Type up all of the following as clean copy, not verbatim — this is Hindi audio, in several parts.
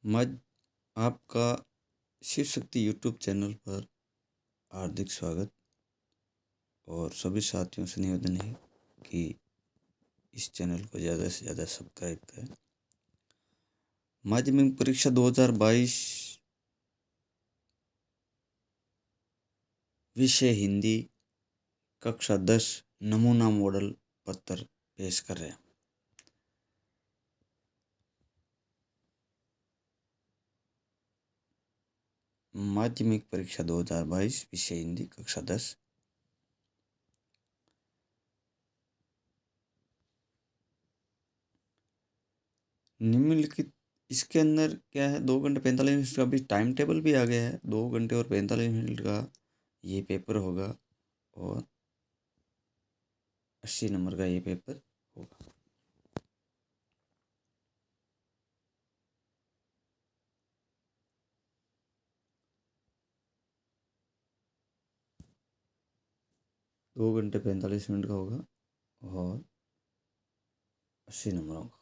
मज आपका शिव शक्ति यूट्यूब चैनल पर हार्दिक स्वागत। और सभी साथियों से निवेदन है कि इस चैनल को ज़्यादा से ज़्यादा सब्सक्राइब करें। माध्यमिक परीक्षा 2022 विषय हिंदी कक्षा 10 नमूना मॉडल पत्र पेश कर रहे हैं। माध्यमिक परीक्षा 2022 विषय हिंदी कक्षा 10 निम्नलिखित। इसके अंदर क्या है, 2 घंटे 45 मिनट का भी टाइम टेबल भी आ गया है। 2 घंटे और 45 मिनट का ये पेपर होगा और 80 नंबर का ये पेपर होगा। दो घंटे 45 मिनट का होगा और 80 नंबरों का।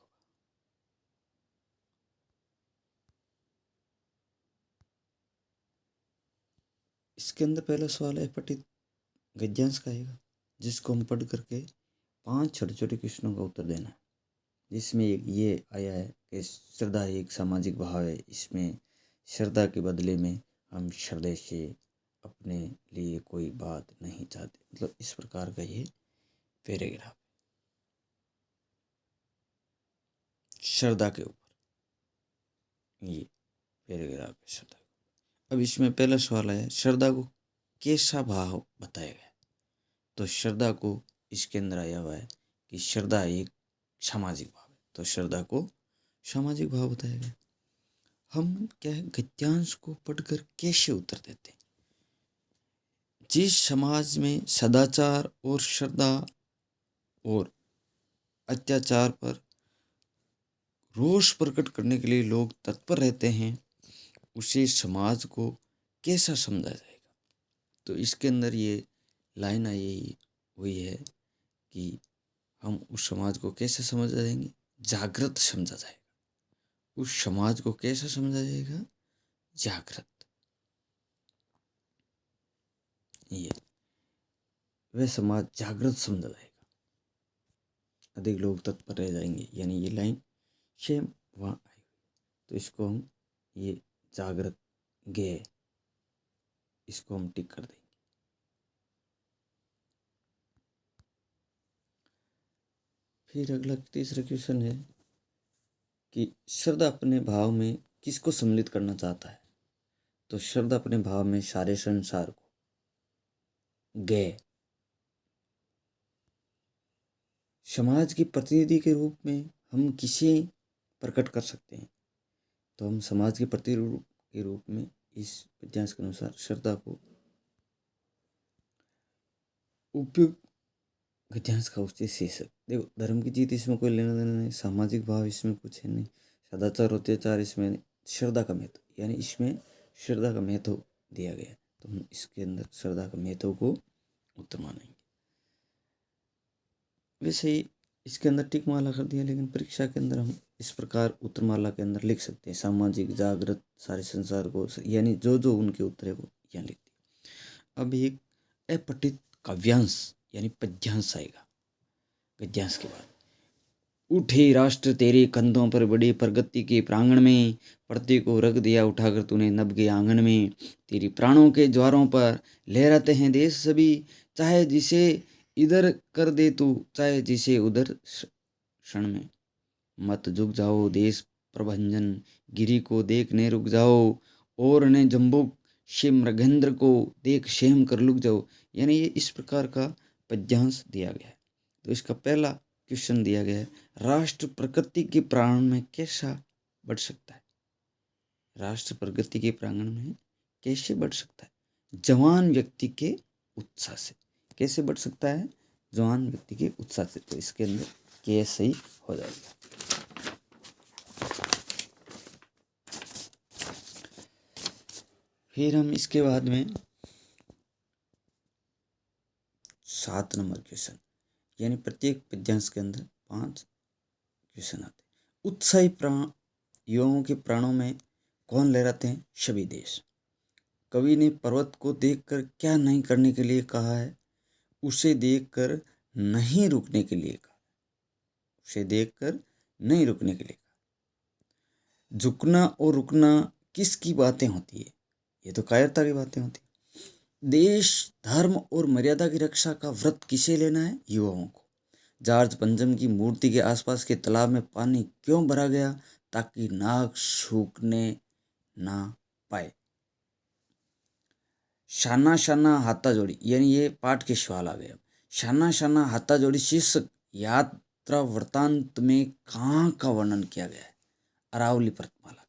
इसके अंदर पहला सवाल है पठित गद्यांश का आएगा, जिसको हम पढ़ करके 5 छोटे छोटे क्वेश्चनों का उत्तर देना है। जिसमें ये आया है कि श्रद्धा एक सामाजिक भाव है। इसमें श्रद्धा के बदले में हम श्रद्धे से अपने लिए कोई बात नहीं चाहते। मतलब इस प्रकार का ये पैराग्राफ श्रद्धा के ऊपर ये पैराग्राफ है श्रद्धा। अब इसमें पहला सवाल है, श्रद्धा को कैसा भाव बताया गया। तो श्रद्धा को इसके अंदर आया हुआ है कि श्रद्धा एक सामाजिक भाव है। तो श्रद्धा को सामाजिक भाव बताया गया। हम क्या है, गद्यांश को पढ़कर कैसे उत्तर देते हैं। जिस समाज में सदाचार और श्रद्धा और अत्याचार पर रोष प्रकट करने के लिए लोग तत्पर रहते हैं, उसी समाज को कैसा समझा जाएगा। तो इसके अंदर ये लाइन आई हुई है कि हम उस समाज को कैसे समझा जाएंगे, जागृत समझा जाएगा। उस समाज को कैसा समझा जाएगा, जागृत। ये वह समाज जागृत समझा जाएगा, अधिक लोग तत्पर रह जाएंगे। यानी ये लाइन सेम वहाँ आई। तो इसको हम ये जागृत गे, इसको हम टिक कर देंगे। फिर अगला तीसरा क्वेश्चन है कि श्रद्धा अपने भाव में किसको सम्मिलित करना चाहता है। तो श्रद्धा अपने भाव में सारे संसार को, गे समाज के प्रतिनिधि के रूप में हम किसे प्रकट कर सकते हैं। तो हम समाज के प्रतिनिधि के रूप में इस गद्यांश के अनुसार श्रद्धा को उपयुक्त गद्यांश का उचित शीर्षक। देखो, धर्म की जीत इसमें कोई लेना देना नहीं, सामाजिक भाव इसमें कुछ है नहीं, सदाचार अत्याचार इसमें नहीं, श्रद्धा का महत्व, यानी इसमें श्रद्धा का महत्व दिया गया। तो हम इसके अंदर श्रद्धा का महत्व को उत्तर मानेंगे। वैसे ही इसके अंदर टिक माला कर दिया, लेकिन परीक्षा के अंदर हम इस प्रकार उत्तरमाला के अंदर लिख सकते हैं, सामाजिक, जागृत, सारे संसार को, यानी जो जो उनके उत्तर है वो यहाँ लिख दिए। अब एक अपठित काव्यांश यानी पद्यांश आएगा गद्यांश के बाद। उठे राष्ट्र तेरे कंधों पर बड़े प्रगति के प्रांगण में, प्रति को रख दिया उठाकर तूने नभ के आंगन में। तेरी प्राणों के ज्वारों पर लहराते हैं देश सभी, चाहे जिसे इधर कर दे तू, चाहे जिसे उधर क्षण में। मत झुक जाओ देश प्रभंजन, गिरी को देखने रुक जाओ, और ने जम्बुक से मृगेंद्र को देख शेम कर लुक जाओ। यानी ये इस प्रकार का पद्यांश दिया गया है। तो इसका पहला क्वेश्चन दिया गया है, राष्ट्र प्रकृति के प्रांगण में कैसा बढ़ सकता है। राष्ट्र प्रकृति के प्रांगण में कैसे बढ़ सकता है, जवान व्यक्ति के उत्साह से। कैसे बढ़ सकता है, जवान व्यक्ति के उत्साह से। तो इसके अंदर के सही हो जाएगा। फिर हम इसके बाद में 7 नंबर क्वेश्चन, यानी प्रत्येक पद्यांश के अंदर 5 क्वेश्चन आते हैं। उत्साही प्राण युवाओं के प्राणों में कौन लहराते हैं? सभी देश। कवि ने पर्वत को देखकर क्या नहीं करने के लिए कहा है? उसे देखकर नहीं रुकने के लिए कहा। उसे देखकर नहीं रुकने के लिए कहा। झुकना और रुकना किसकी बातें होती है? ये तो कायरता की बातें होती है। देश, धर्म और मर्यादा की रक्षा का व्रत किसे लेना है? युवाओं को। जॉर्ज पंचम की मूर्ति के आसपास के तालाब में पानी क्यों भरा गया? ताकि नाग सूखने ना पाए। शाना शाना हाथा जोड़ी, यानी ये पाठ के सवाल आ गए। अब शाना शाना हाथा जोड़ी शीर्षक यात्रा वृतांत में कहाँ का वर्णन किया गया है? अरावली पर्वतमाला का।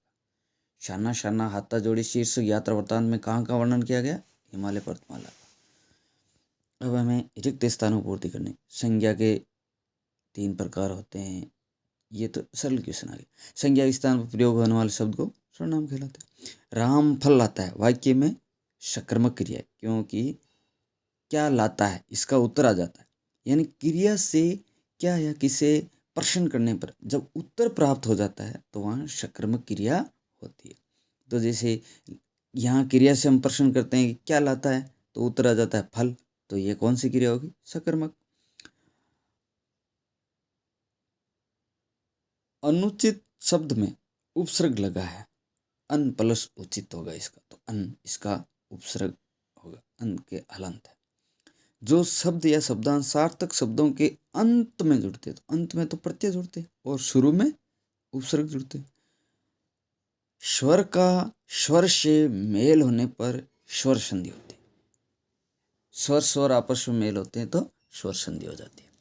शाना शाना हाथा जोड़ी शीर्षक यात्रा वृतांत में कहाँ का वर्णन किया गया? हिमालय पर्वतमाला का। अब हमें रिक्त स्थानों की पूर्ति करनी। संज्ञा के 3 प्रकार होते हैं। ये तो सरल क्वेश्चन आ गया। संज्ञा के स्थान पर प्रयोग होने वाले शब्द को सर्वनाम कहलाते हैं। राम फल लाता है वाक्य में सकर्मक क्रिया है, क्योंकि क्या लाता है इसका उत्तर आ जाता है। यानी क्रिया से क्या या किसे प्रश्न करने पर जब उत्तर प्राप्त हो जाता है तो वहाँ सकर्मक क्रिया होती है। तो जैसे यहाँ क्रिया से हम प्रश्न करते हैं कि क्या लाता है, तो उत्तर आ जाता है फल। तो ये कौन सी क्रिया होगी? सकर्मक। अनुचित शब्द में उपसर्ग लगा है, अन प्लस उचित होगा इसका, तो अन इसका उपसर्ग होगा, अन के हलंत है। जो शब्द या शब्दांश सार्थक शब्दों के अंत में जुड़ते हैं, तो अंत में तो प्रत्यय जुड़ते हैं और शुरू में उपसर्ग जुड़ते हैं। स्वर का स्वर से मेल होने पर स्वर संधि होती है। स्वर स्वर आपस में मेल होते हैं तो स्वर संधि हो जाती है।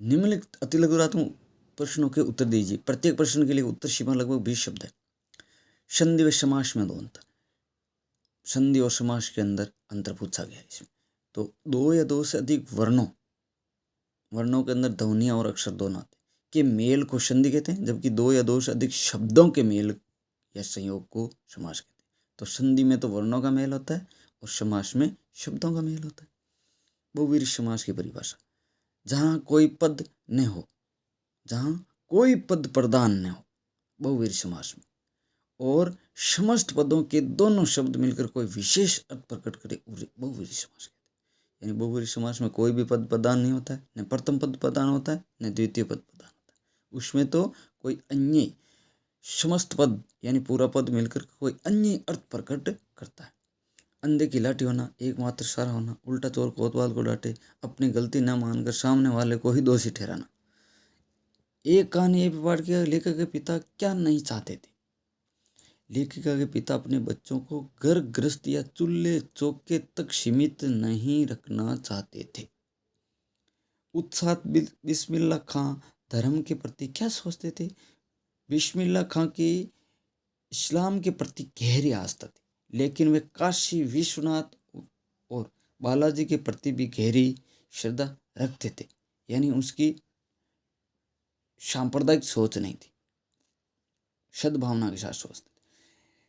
निम्नलिखित अति लघुरात्मक प्रश्नों के उत्तर दीजिए। प्रत्येक प्रश्न के लिए उत्तर सीमा लगभग 20 शब्द है। संधि व समास में 2 अंतर। संधि और समास के अंदर अंतर पूछा गया है इसमें। तो 2 या 2 से अधिक वर्णों के अंदर ध्वनियां और अक्षर दोनों आते हैं के मेल को संधि कहते हैं, जबकि 2 या 2 से अधिक शब्दों के मेल या संयोग को समास कहते हैं। तो संधि में तो वर्णों का मेल होता है और समास में शब्दों का मेल होता है। बहुव्रीहि समास की परिभाषा, जहाँ कोई पद न हो, जहाँ कोई पद प्रधान न हो बहुव्रीहि समास में, और समस्त पदों के दोनों शब्द मिलकर कोई विशेष अर्थ प्रकट करे बहुव्रीहि समास कहते हैं। यानी बहुव्रीहि समास में कोई भी पद प्रधान नहीं होता है, न प्रथम पद प्रधान होता है न द्वितीय पद प्रधान होता है। उसमें तो कोई अन्य समस्त पद यानी पूरा पद मिलकर कोई अन्य अर्थ प्रकट करता है। अंधे की लाठी होना, एकमात्र सहारा होना, उल्टा चोर कोतवाल को डांटे, अपनी गलती न मानकर सामने वाले को ही दोषी ठहराना। एक कहानी ये भी पाठ किया, लेखक के पिता क्या नहीं चाहते थे? लेखिका के पिता अपने बच्चों को घर गृहस्थ या चूल्हे चौके तक सीमित नहीं रखना चाहते थे। उत्साह बिस्मिल्लाह खां धर्म के प्रति क्या सोचते थे? बिस्मिल्लाह खां की इस्लाम के प्रति गहरी आस्था थी, लेकिन वे काशी विश्वनाथ और बालाजी के प्रति भी गहरी श्रद्धा रखते थे। यानी उसकी सांप्रदायिक सोच नहीं थी, सद्भावना के साथ सोचते थे।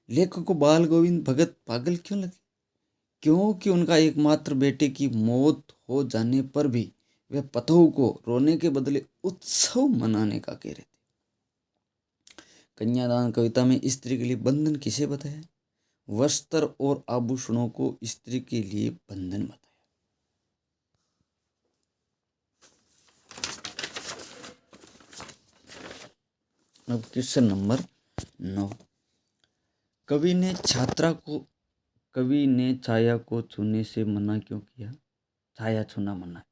लेखक को बाल गोविंद भगत पागल क्यों लगे? क्योंकि उनका एकमात्र बेटे की मौत हो जाने पर भी वे पतोह को रोने के बदले उत्सव मनाने का कह रहे थे। कन्यादान कविता में स्त्री के लिए बंधन किसे बताया? वस्त्र और आभूषणों को स्त्री के लिए बंधन बताया। अब क्वेश्चन नंबर 9। कवि ने छाया को छूने से मना क्यों किया? छाया छूना मना।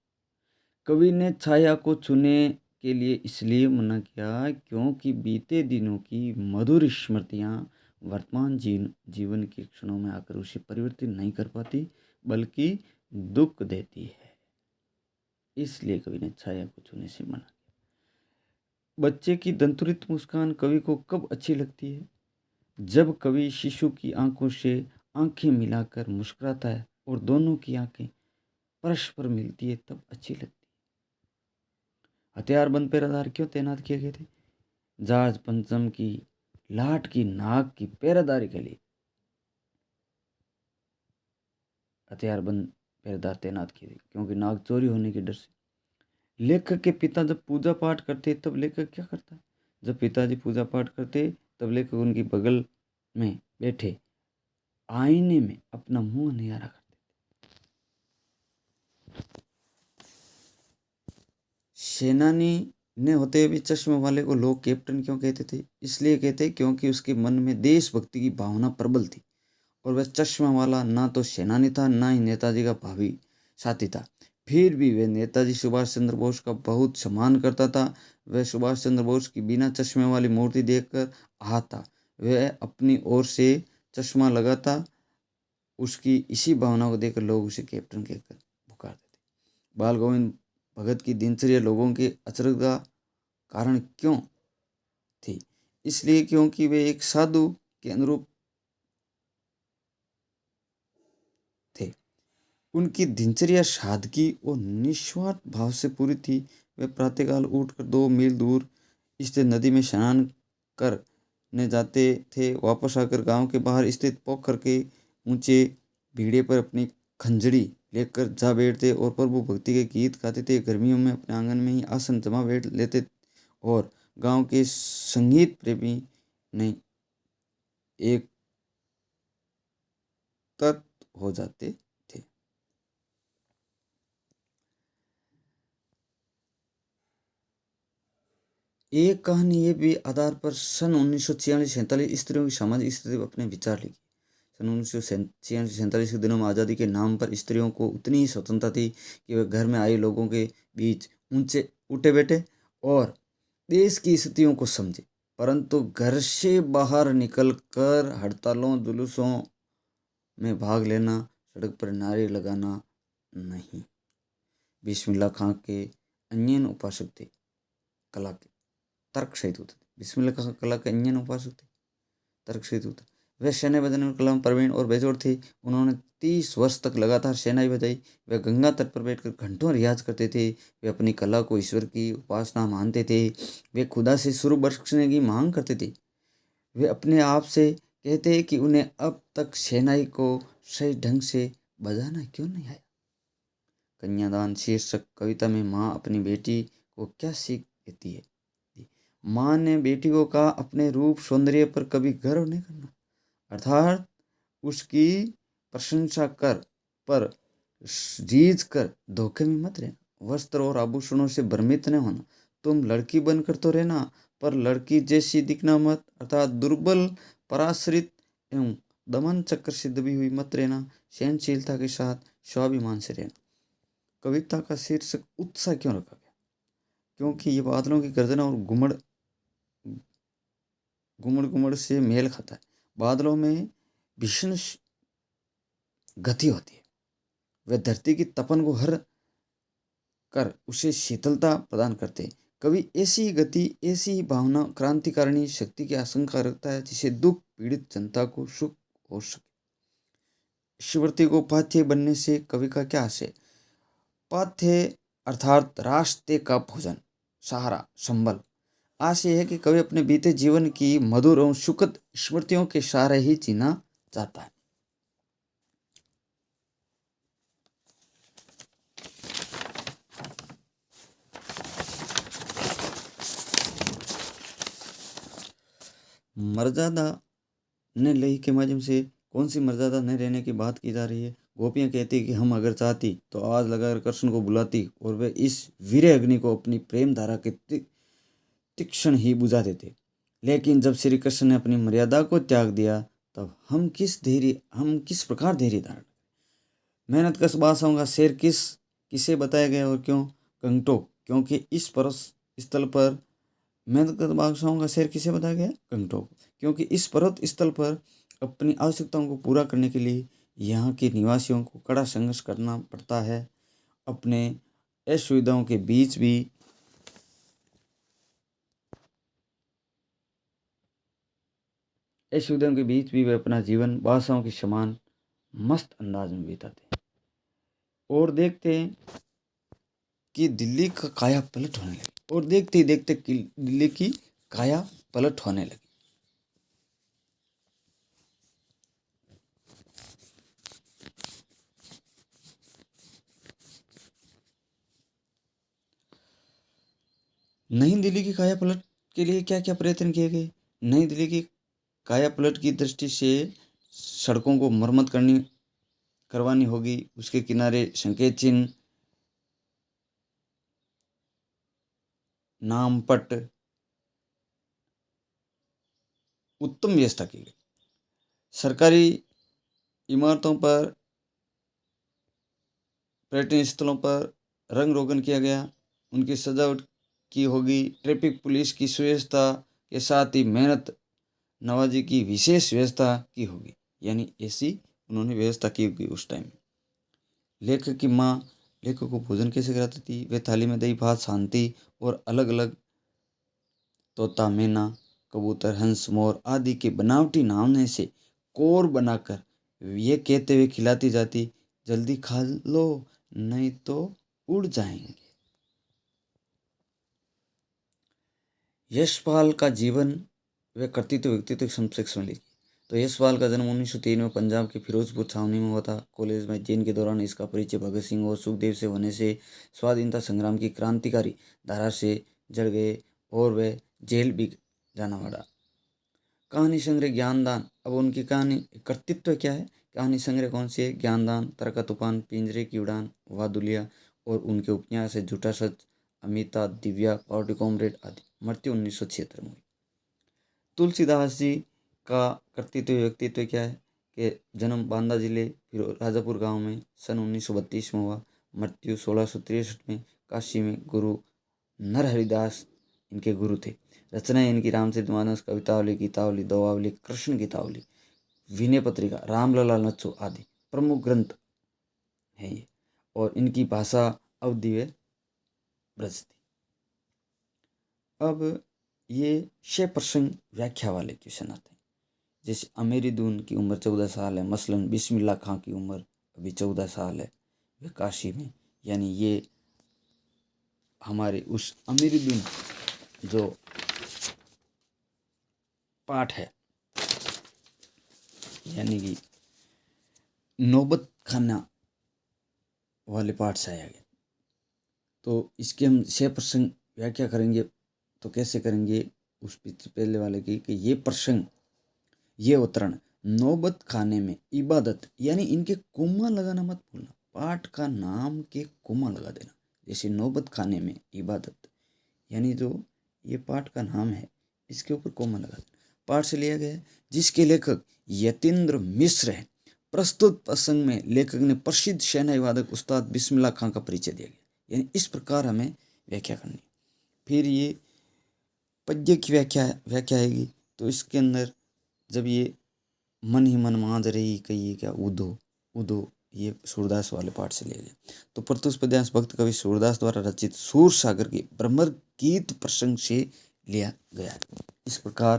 कवि ने छाया को छूने के लिए इसलिए मना किया क्योंकि बीते दिनों की मधुर स्मृतियाँ वर्तमान जीवन के क्षणों में आकर उसे परिवर्तित नहीं कर पाती, बल्कि दुख देती है। इसलिए कवि ने छाया को छूने से मना किया। बच्चे की दंतुरित मुस्कान कवि को कब अच्छी लगती है? जब कवि शिशु की आंखों से आंखें मिलाकर मुस्कुराता है और दोनों की आंखें परस्पर मिलती है, तब अच्छी लगती है। हथियारबंद पहरेदार क्यों तैनात किए गए थे? जॉर्ज पंचम की लाट की नाग की पहरेदारी के लिए हथियारबंद पहरेदार तैनात किए थे, क्योंकि नाग चोरी होने के डर से। लेखक के पिता जब पूजा पाठ करते तब लेखक क्या करता? जब पिताजी पूजा पाठ करते तब लेकर उनकी बगल में बैठे आईने में अपना मुंह निहारा करते। सेनानी ने होते हुए भी चश्मे वाले को लोग कैप्टन क्यों कहते थे? इसलिए कहते क्योंकि उसके मन में देशभक्ति की भावना प्रबल थी और वह चश्मा वाला ना तो सेनानी था ना ही नेताजी का भावी साथी था। फिर भी वह नेताजी सुभाष चंद्र बोस का बहुत सम्मान करता था। वह सुभाष चंद्र बोस की बिना चश्मे वाली मूर्ति देखकर आता। वह अपनी ओर से चश्मा लगाता। उसकी इसी भावना को देखकर लोग उसे कैप्टन कहकर पुकारते थे। बाल गोविंद भगत की दिनचर्या लोगों के अचरज का कारण क्यों थी? इसलिए क्योंकि वे एक साधु के अनुरूप थे। उनकी दिनचर्या सादगी और निस्वार्थ भाव से पूरी थी। वे प्रातःकाल उठकर 2 मील दूर स्थित नदी में स्नान करने जाते थे। वापस आकर गांव के बाहर स्थित पोखर के ऊंचे भीड़े पर अपनी खंजड़ी लेकर जा बैठते और प्रभु भक्ति के गीत गाते थे। गर्मियों में अपने आंगन में ही आसन जमा बैठ लेते और गांव के संगीत प्रेमी नहीं एक तत्व हो जाते थे। एक कहानी ये भी आधार पर सन 1946-47 स्त्रियों की सामाजिक स्थिति पर अपने विचार लिखी। सन 1946-47 के दिनों में आज़ादी के नाम पर स्त्रियों को उतनी ही स्वतंत्रता थी कि वे घर में आए लोगों के बीच ऊंचे उठे बैठे और देश की स्थितियों को समझे, परंतु घर से बाहर निकलकर हड़तालों जुलूसों में भाग लेना, सड़क पर नारे लगाना नहीं। बिस्मिल्लाह खां के अन्य उपासक थे, कला के तर्क सहित होते थे। बिस्मिल्लाह खां कला के अन्य उपासक थे, तर्क सहित होते। वह शहनाई बजाने में कला में प्रवीण और बेजोड़ थे। उन्होंने 30 वर्ष तक लगातार शहनाई बजाई। वे गंगा तट पर बैठकर घंटों रियाज करते थे। वे अपनी कला को ईश्वर की उपासना मानते थे। वे खुदा से स्वरूप बख्शने की मांग करते थे। वे अपने आप से कहते कि उन्हें अब तक शहनाई को सही ढंग से बजाना क्यों नहीं आया। कन्यादान शीर्षक कविता में माँ अपनी बेटी को क्या सीख देती है? माँ ने बेटी को कहा, अपने रूप सौंदर्य पर कभी गर्व नहीं करना, अर्थात उसकी प्रशंसा कर, पर रीझ कर धोखे में मत रहना। वस्त्र और आभूषणों से भ्रमित न होना। तुम लड़की बनकर तो रहना, पर लड़की जैसी दिखना मत, अर्थात दुर्बल, पराश्रित एवं दमन चक्र से दबी हुई मत रहना। सहनशीलता के साथ स्वाभिमान से रहना। कविता का शीर्षक उत्साह क्यों रखा गया? क्योंकि ये बादलों की गर्जना और घुमड़ घुमड़ घुमड़ से मेल खाता है। बादलों में भीषण गति होती है। वे धरती की तपन को हर कर उसे शीतलता प्रदान करते हैं। कवि ऐसी ही गति, ऐसी ही भावना, क्रांतिकारिणी शक्ति की आशंका रखता है जिसे दुख पीड़ित जनता को सुख हो सके। शिवृत्ति को पाथ्य बनने से कवि का क्या आशय? पाथ्य अर्थात रास्ते का भोजन, सहारा, संबल। आशय है कि कवि अपने बीते जीवन की मधुर एवं सुखद स्मृतियों के सहारे ही जीना चाहता है। मर्यादा न लही के माध्यम से कौन सी मर्यादा न रहने की बात की जा रही है? गोपियाँ कहती कि हम अगर चाहती तो आज लगाकर कृष्ण को बुलाती और वे इस वीर अग्नि को अपनी प्रेम धारा के तीक्ष्ण ही बुझा देते। लेकिन जब श्री कृष्ण ने अपनी मर्यादा को त्याग दिया तब हम किस प्रकार धैर्य धारण? मेहनत कश बादशाहों का शेर किसे बताया गया और क्यों? गंगटोक, क्योंकि इस पर्वत स्थल पर मेहनत कश बादशाहों का शेर किसे बताया गया? गंगटोक, क्योंकि इस पर्वत स्थल पर अपनी आवश्यकताओं को पूरा करने के लिए यहाँ के निवासियों को कड़ा संघर्ष करना पड़ता है। अपने असुविधाओं के बीच भी वे अपना जीवन बादशाहों के समान मस्त अंदाज में बिताते हैं। और देखते हैं कि दिल्ली का काया पलट होने लगी। और देखते ही देखते दिल्ली की काया पलट होने लगी। नई दिल्ली की काया पलट के लिए क्या क्या प्रयत्न किए गए। नई दिल्ली की काया पलट की दृष्टि से सड़कों को मरम्मत करवानी होगी। उसके किनारे संकेत चिन्ह, नाम पट, उत्तम व्यवस्था की गई। सरकारी इमारतों पर, पर्यटन स्थलों पर रंग रोगन किया गया, उनकी सजावट की होगी। ट्रैफिक पुलिस की सुव्यवस्था के साथ ही मेहनत नवाजी की विशेष व्यवस्था की होगी। यानी ऐसी उन्होंने व्यवस्था की होगी उस टाइम। लेखक की माँ लेखक को भोजन कैसे कराती थी। वे थाली में दही भात शांति और अलग अलग तोता, मैना, कबूतर, हंस, मोर आदि के बनावटी नामने से कोर बनाकर ये कहते हुए खिलाती जाती, जल्दी खा लो नहीं तो उड़ जाएंगे। यशपाल का जीवन व कर्तृत्व व्यक्तित्व समकक्ष में लिखी। तो यशपाल का जन्म 1903 में पंजाब के फिरोजपुर छावनी में हुआ था। कॉलेज में अध्ययन के दौरान इसका परिचय भगत सिंह और सुखदेव से होने से स्वाधीनता संग्राम की क्रांतिकारी धारा से जड़ गए और वे जेल भी जाना पड़ा। कहानी संग्रह ज्ञानदान। अब उनकी कहानी कर्तृत्व क्या है। कहानी संग्रह कौन सी है। ज्ञानदान, तरह का तूफान, पिंजरे की उड़ान, वादुलिया और उनके उपन्यास है झूठा सच, अमिता, दिव्या, पार्टी कॉमरेड आदि। मृत्यु 1976 में हुई। तुलसीदास जी का कर्तृत्व व्यक्तित्व क्या है कि जन्म बांदा जिले फिर राजापुर गांव में सन 1932 में हुआ। मृत्यु 1663 में काशी में। गुरु नरहरिदास इनके गुरु थे। रचनाएं इनकी रामचरित मानस, कवितावली, गीतावली, दोहावली, कृष्ण गीतावली, विनय पत्रिका, रामलला नच्चो आदि प्रमुख ग्रंथ हैं ये। और इनकी भाषा अवधी व ब्रज थी। अब ये 6% व्याख्या वाले क्वेश्चन आते हैं। जैसे अमीरुद्दीन की उम्र 14 साल है, मसलन बिस्मिल्लाह खां की उम्र अभी 14 साल है, वे काशी में। यानी ये हमारे उस अमीरुद्दीन जो पाठ है, यानी कि नौबत खाना वाले पाठ से आया गया। तो इसके हम 6% व्याख्या करेंगे। तो कैसे करेंगे। उस पहले वाले की कि ये प्रसंग, ये अवतरण नौबत खाने में इबादत, यानी इनके कोमा लगाना मत भूलना। पाठ का नाम के कोमा लगा देना। जैसे नौबत खाने में इबादत, यानी जो ये पाठ का नाम है इसके ऊपर कोमा लगा देना। पाठ से लिया गया है, जिसके लेखक यतीन्द्र मिश्र हैं। प्रस्तुत प्रसंग में लेखक ने प्रसिद्ध शहनाई वादक उस्ताद बिस्मिल्लाह खां का परिचय दिया गया। यानी इस प्रकार हमें व्याख्या करनी। फिर ये पद्य की व्याख्या आएगी। तो इसके अंदर जब ये मन ही मन मांझ रही कही क्या उदो उदो, ये सूरदास वाले पाठ से लिया गया। तो प्रत्युष पद्यांश भक्त कवि सूरदास द्वारा रचित सूर सागर के ब्रह्मर गीत प्रसंग से लिया गया। इस प्रकार